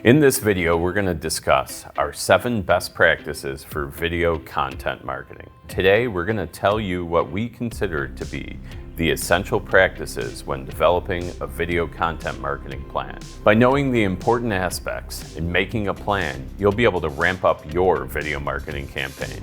In this video, we're going to discuss our 7 best practices for video content marketing. Today, we're going to tell you what we consider to be the essential practices when developing a video content marketing plan. By knowing the important aspects and making a plan, you'll be able to ramp up your video marketing campaign.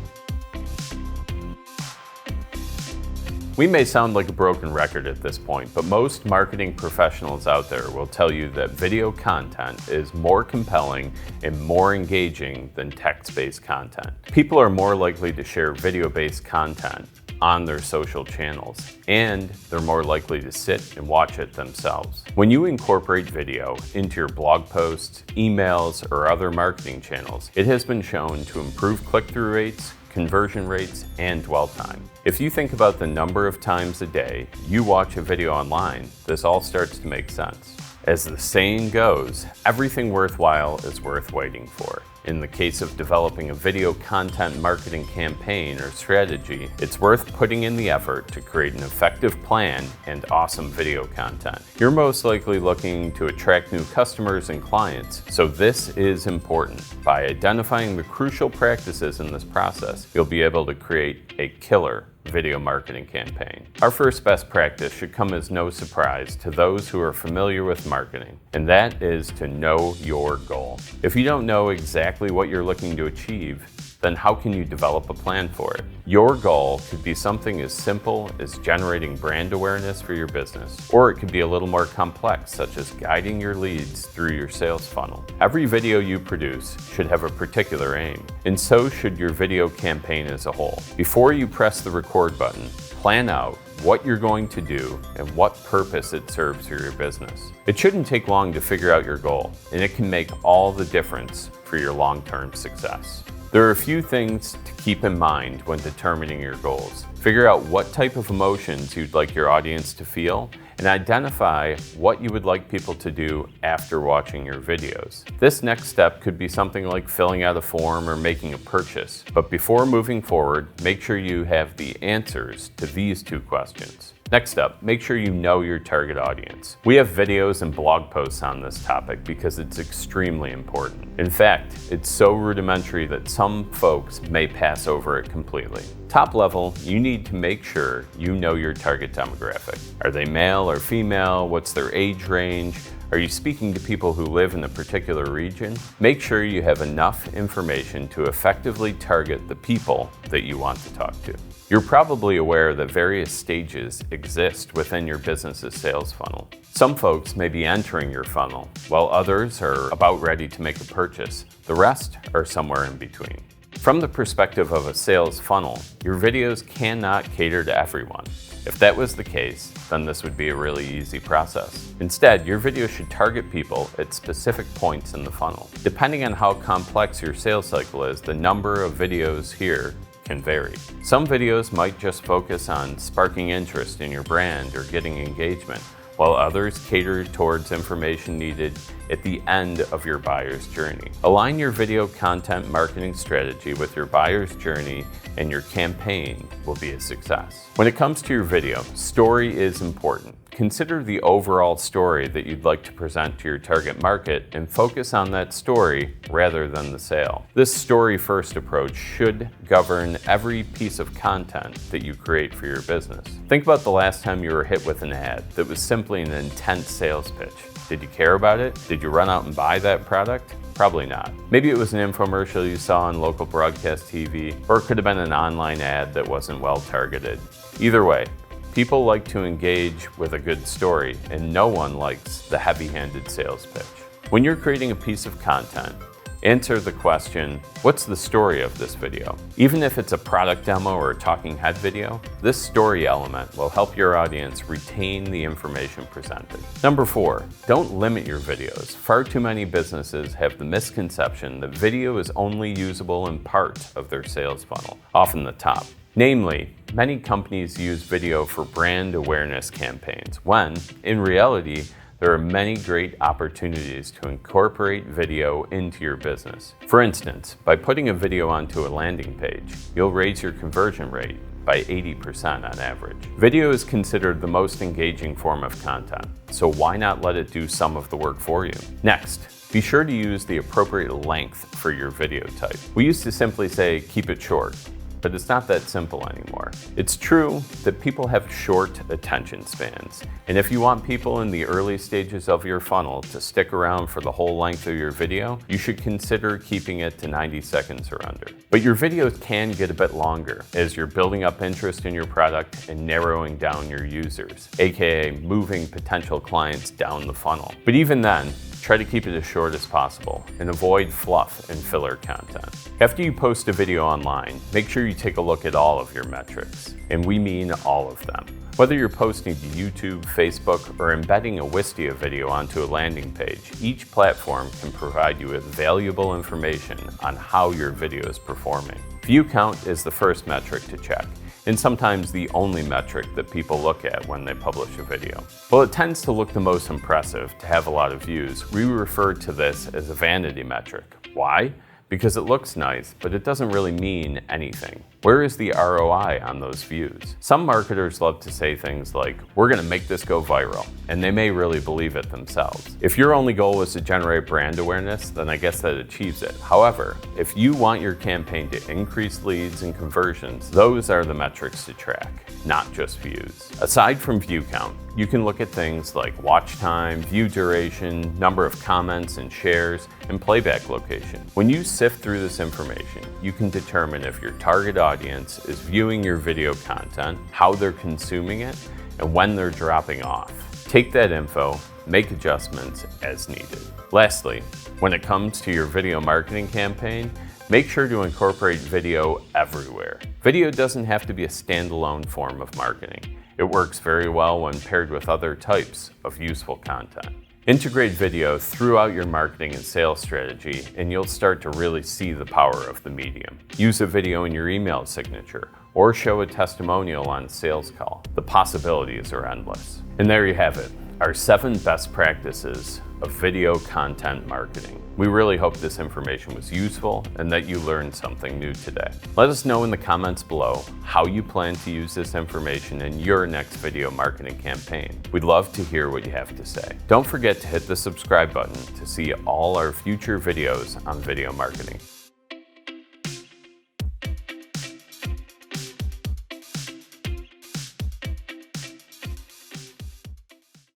We may sound like a broken record at this point, but most marketing professionals out there will tell you that video content is more compelling and more engaging than text-based content. People are more likely to share video-based content on their social channels, and they're more likely to sit and watch it themselves. When you incorporate video into your blog posts, emails, or other marketing channels, it has been shown to improve click-through rates, conversion rates, and dwell time. If you think about the number of times a day you watch a video online, this all starts to make sense. As the saying goes, everything worthwhile is worth waiting for. In the case of developing a video content marketing campaign or strategy, it's worth putting in the effort to create an effective plan and awesome video content. You're most likely looking to attract new customers and clients, so this is important. By identifying the crucial practices in this process, you'll be able to create a killer video marketing campaign. Our first best practice should come as no surprise to those who are familiar with marketing, and that is to know your goal. If you don't know exactly what you're looking to achieve, then how can you develop a plan for it? Your goal could be something as simple as generating brand awareness for your business, or it could be a little more complex, such as guiding your leads through your sales funnel. Every video you produce should have a particular aim, and so should your video campaign as a whole. Before you press the record button, plan out what you're going to do and what purpose it serves for your business. It shouldn't take long to figure out your goal, and it can make all the difference for your long-term success. There are a few things to keep in mind when determining your goals. Figure out what type of emotions you'd like your audience to feel, and identify what you would like people to do after watching your videos. This next step could be something like filling out a form or making a purchase. But before moving forward, make sure you have the answers to these 2 questions. Next up, make sure you know your target audience. We have videos and blog posts on this topic because it's extremely important. In fact, it's so rudimentary that some folks may pass over it completely. Top level, you need to make sure you know your target demographic. Are they male or female? What's their age range? Are you speaking to people who live in a particular region? Make sure you have enough information to effectively target the people that you want to talk to. You're probably aware that various stages exist within your business's sales funnel. Some folks may be entering your funnel, while others are about ready to make a purchase. The rest are somewhere in between. From the perspective of a sales funnel, your videos cannot cater to everyone. If that was the case, then this would be a really easy process. Instead, your video should target people at specific points in the funnel. Depending on how complex your sales cycle is, the number of videos here can vary. Some videos might just focus on sparking interest in your brand or getting engagement, while others cater towards information needed at the end of your buyer's journey. Align your video content marketing strategy with your buyer's journey and your campaign will be a success. When it comes to your video, story is important. Consider the overall story that you'd like to present to your target market and focus on that story rather than the sale. This story-first approach should govern every piece of content that you create for your business. Think about the last time you were hit with an ad that was simply an intense sales pitch. Did you care about it? Did you run out and buy that product? Probably not. Maybe it was an infomercial you saw on local broadcast TV, or it could have been an online ad that wasn't well targeted. Either way, people like to engage with a good story, and no one likes the heavy-handed sales pitch. When you're creating a piece of content, answer the question, what's the story of this video? Even if it's a product demo or a talking head video, this story element will help your audience retain the information presented. Number 4, don't limit your videos. Far too many businesses have the misconception that video is only usable in part of their sales funnel, often the top. Namely, many companies use video for brand awareness campaigns, when, in reality, there are many great opportunities to incorporate video into your business. For instance, by putting a video onto a landing page, you'll raise your conversion rate by 80% on average. Video is considered the most engaging form of content, so why not let it do some of the work for you? Next, be sure to use the appropriate length for your video type. We used to simply say, keep it short, but it's not that simple anymore. It's true that people have short attention spans, and if you want people in the early stages of your funnel to stick around for the whole length of your video, you should consider keeping it to 90 seconds or under. But your videos can get a bit longer as you're building up interest in your product and narrowing down your users, aka moving potential clients down the funnel. But even then, try to keep it as short as possible and avoid fluff and filler content. After you post a video online, make sure you take a look at all of your metrics, and we mean all of them. Whether you're posting to YouTube, Facebook, or embedding a Wistia video onto a landing page, each platform can provide you with valuable information on how your video is performing. View count is the first metric to check, and sometimes the only metric that people look at when they publish a video. While it tends to look the most impressive to have a lot of views, we refer to this as a vanity metric. Why? Because it looks nice, but it doesn't really mean anything. Where is the ROI on those views? Some marketers love to say things like, we're gonna make this go viral, and they may really believe it themselves. If your only goal is to generate brand awareness, then I guess that achieves it. However, if you want your campaign to increase leads and conversions, those are the metrics to track, not just views. Aside from view count, you can look at things like watch time, view duration, number of comments and shares, and playback location. When you sift through this information, you can determine if your target audience is viewing your video content, how they're consuming it, and when they're dropping off. Take that info, make adjustments as needed. Lastly, when it comes to your video marketing campaign, make sure to incorporate video everywhere. Video doesn't have to be a standalone form of marketing. It works very well when paired with other types of useful content. Integrate video throughout your marketing and sales strategy, and you'll start to really see the power of the medium. Use a video in your email signature, or show a testimonial on a sales call. The possibilities are endless. And there you have it, our 7 best practices of video content marketing. We really hope this information was useful and that you learned something new today. Let us know in the comments below how you plan to use this information in your next video marketing campaign. We'd love to hear what you have to say. Don't forget to hit the subscribe button to see all our future videos on video marketing.